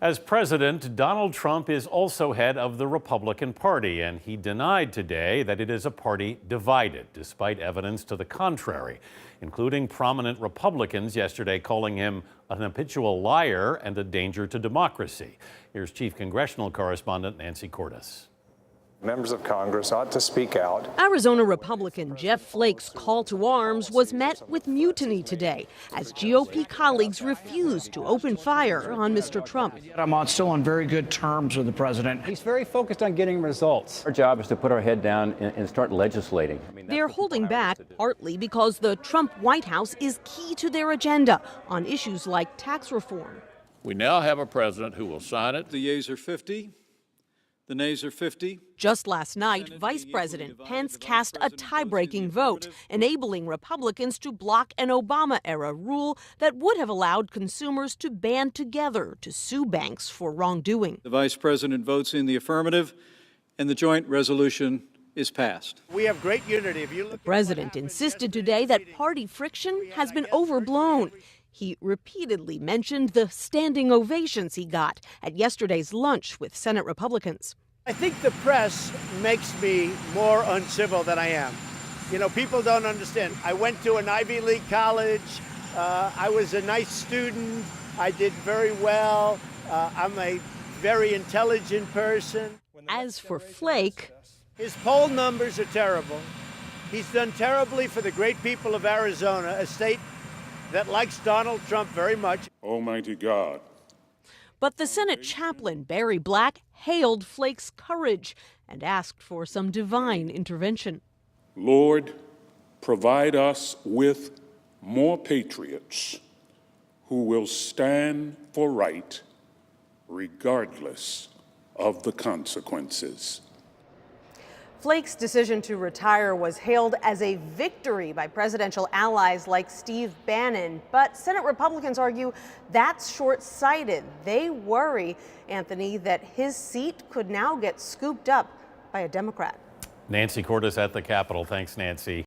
As president, Donald Trump is also head of the Republican Party, and he denied today that it is a party divided, despite evidence to the contrary, including prominent Republicans yesterday calling him an habitual liar and a danger to democracy. Here's Chief Congressional Correspondent Nancy Cordes. Members of Congress ought to speak out. Arizona Republican Jeff Flake's call to arms was met with mutiny today as GOP colleagues refused to open fire on Mr. Trump. I'm still on very good terms with the president. He's very focused on getting results. Our job is to put our head down and start legislating. They're holding back partly because the Trump White House is key to their agenda on issues like tax reform. We now have a president who will sign it. The yeas are 50. The nays are 50. Just last night, Vice President Pence cast a tie-breaking vote, enabling Republicans to block an Obama-era rule that would have allowed consumers to band together to sue banks for wrongdoing. The Vice President votes in the affirmative, and the joint resolution is passed. We have great unity. The president insisted today that party friction has been overblown. He repeatedly mentioned the standing ovations he got at yesterday's lunch with Senate Republicans. I think the press makes me more uncivil than I am. You know, people don't understand. I went to an Ivy League college. I was a nice student. I did very well. I'm a very intelligent person. As for Flake, his poll numbers are terrible. He's done terribly for the great people of Arizona, a state that likes Donald Trump very much. Almighty God. But the Senate chaplain, Barry Black, hailed Flake's courage and asked for some divine intervention. Lord, provide us with more patriots who will stand for right regardless of the consequences. Flake's decision to retire was hailed as a victory by presidential allies like Steve Bannon. But Senate Republicans argue that's short-sighted. They worry, Anthony, that his seat could now get scooped up by a Democrat. Nancy Cordes at the Capitol. Thanks, Nancy.